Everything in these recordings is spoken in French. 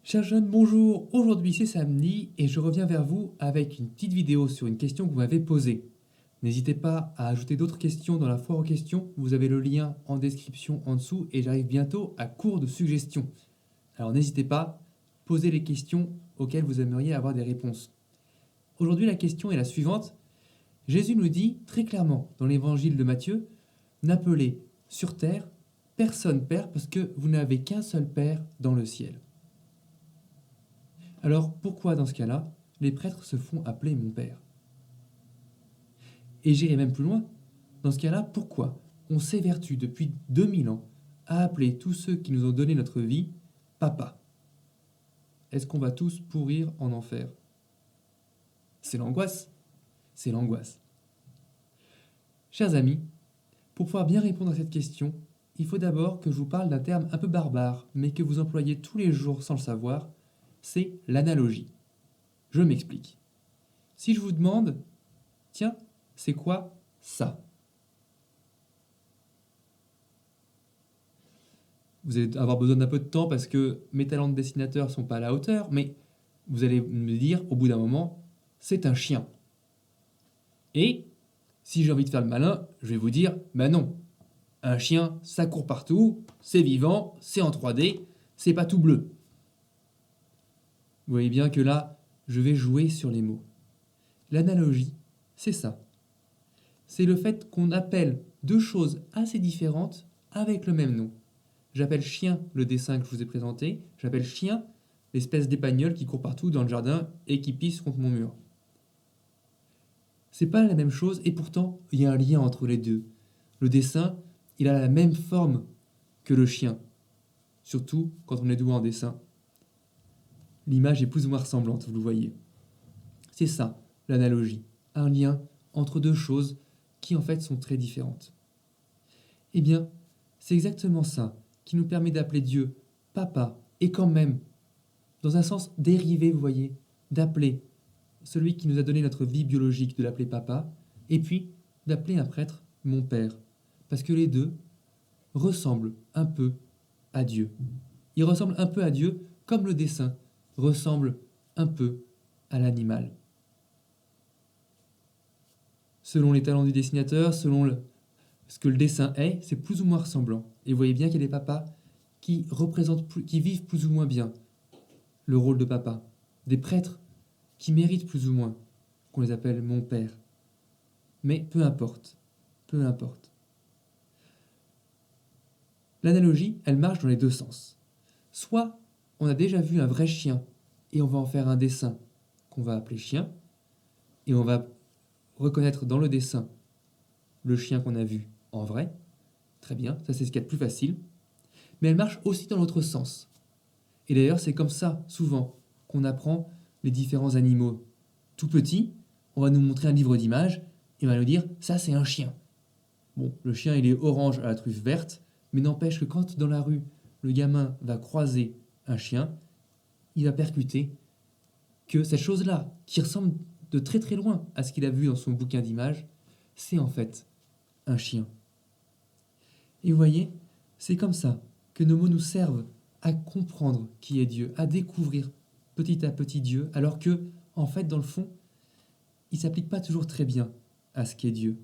Chers jeunes, bonjour. Aujourd'hui c'est samedi et je reviens vers vous avec une petite vidéo sur une question que vous m'avez posée. N'hésitez pas à ajouter d'autres questions dans la foire aux questions. Vous avez le lien en description en dessous et j'arrive bientôt à court de suggestions. Alors n'hésitez pas, posez les questions auxquelles vous aimeriez avoir des réponses. Aujourd'hui la question est la suivante. Jésus nous dit très clairement dans l'évangile de Matthieu, n'appelez sur terre personne Père parce que vous n'avez qu'un seul Père dans le ciel. Alors pourquoi dans ce cas-là, les prêtres se font appeler mon Père? Et j'irai même plus loin. Dans ce cas-là, pourquoi on s'évertue depuis 2000 ans à appeler tous ceux qui nous ont donné notre vie Papa? Est-ce qu'on va tous pourrir en enfer? C'est l'angoisse. C'est l'angoisse. Chers amis, pour pouvoir bien répondre à cette question, il faut d'abord que je vous parle d'un terme un peu barbare, mais que vous employez tous les jours sans le savoir, c'est l'analogie. Je m'explique. Si je vous demande, tiens, c'est quoi ça? Vous allez avoir besoin d'un peu de temps parce que mes talents de dessinateur ne sont pas à la hauteur, mais vous allez me dire au bout d'un moment, c'est un chien. Et si j'ai envie de faire le malin, je vais vous dire, bah non, un chien, ça court partout, c'est vivant, c'est en 3D, c'est pas tout bleu. Vous voyez bien que là, je vais jouer sur les mots. L'analogie, c'est ça. C'est le fait qu'on appelle deux choses assez différentes avec le même nom. J'appelle chien le dessin que je vous ai présenté, j'appelle chien l'espèce d'épagnole qui court partout dans le jardin et qui pisse contre mon mur. C'est pas la même chose et pourtant il y a un lien entre les deux. Le dessin, il a la même forme que le chien, surtout quand on est doué en dessin. L'image est plus ou moins ressemblante, vous le voyez. C'est ça, l'analogie, un lien entre deux choses qui en fait sont très différentes. Eh bien, c'est exactement ça qui nous permet d'appeler Dieu Papa et quand même, dans un sens dérivé, vous voyez, d'appeler celui qui nous a donné notre vie biologique, de l'appeler Papa, et puis d'appeler un prêtre mon Père. Parce que les deux ressemblent un peu à Dieu. Ils ressemblent un peu à Dieu comme le dessin ressemble un peu à l'animal. Selon les talents du dessinateur, selon ce que le dessin est, c'est plus ou moins ressemblant. Et vous voyez bien qu'il y a des papas qui vivent plus ou moins bien le rôle de papa. Des prêtres qui méritent plus ou moins qu'on les appelle mon père. Mais peu importe, peu importe. L'analogie, elle marche dans les deux sens. Soit on a déjà vu un vrai chien et on va en faire un dessin qu'on va appeler chien, et on va reconnaître dans le dessin le chien qu'on a vu en vrai. Très bien, ça c'est ce qu'il y a de plus facile. Mais elle marche aussi dans l'autre sens. Et d'ailleurs, c'est comme ça, souvent, qu'on apprend les différents animaux. Tout petit, on va nous montrer un livre d'images et on va nous dire « ça c'est un chien ». Bon, le chien il est orange à la truffe verte, mais n'empêche que quand dans la rue, le gamin va croiser un chien, il va percuter que cette chose-là, qui ressemble de très très loin à ce qu'il a vu dans son bouquin d'images, c'est en fait un chien. Et vous voyez, c'est comme ça que nos mots nous servent à comprendre qui est Dieu, à découvrir petit à petit Dieu, alors que, en fait, dans le fond, il ne s'applique pas toujours très bien à ce qu'est Dieu.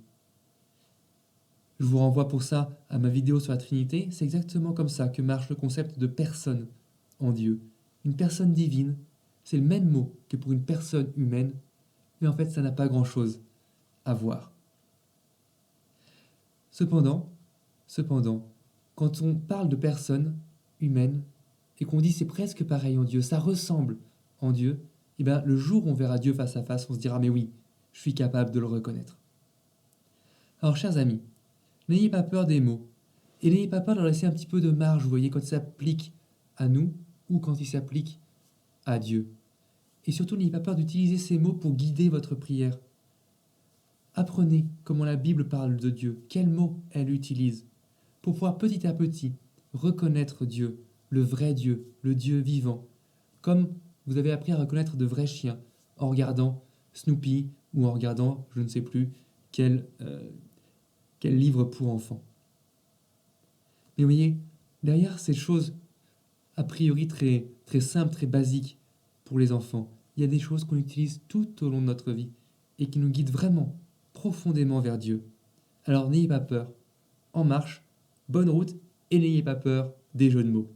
Je vous renvoie pour ça à ma vidéo sur la Trinité, c'est exactement comme ça que marche le concept de personne en Dieu. Une personne divine, c'est le même mot que pour une personne humaine, mais en fait ça n'a pas grand-chose à voir. Cependant, quand on parle de personne humaine et qu'on dit c'est presque pareil en Dieu, ça ressemble en Dieu, et bien le jour où on verra Dieu face à face, on se dira mais oui, je suis capable de le reconnaître. Alors chers amis, n'ayez pas peur des mots, et n'ayez pas peur de leur laisser un petit peu de marge, vous voyez, quand ils s'appliquent à nous ou quand ils s'appliquent à Dieu. Et surtout, n'ayez pas peur d'utiliser ces mots pour guider votre prière. Apprenez comment la Bible parle de Dieu, quels mots elle utilise, pour pouvoir petit à petit reconnaître Dieu, le vrai Dieu, le Dieu vivant, comme vous avez appris à reconnaître de vrais chiens en regardant Snoopy ou en regardant, je ne sais plus, quel livre pour enfants. Mais vous voyez, derrière ces choses a priori très, très simples, très basiques pour les enfants. Il y a des choses qu'on utilise tout au long de notre vie et qui nous guident vraiment, profondément vers Dieu. Alors n'ayez pas peur. En marche, bonne route et n'ayez pas peur des jeux de mots.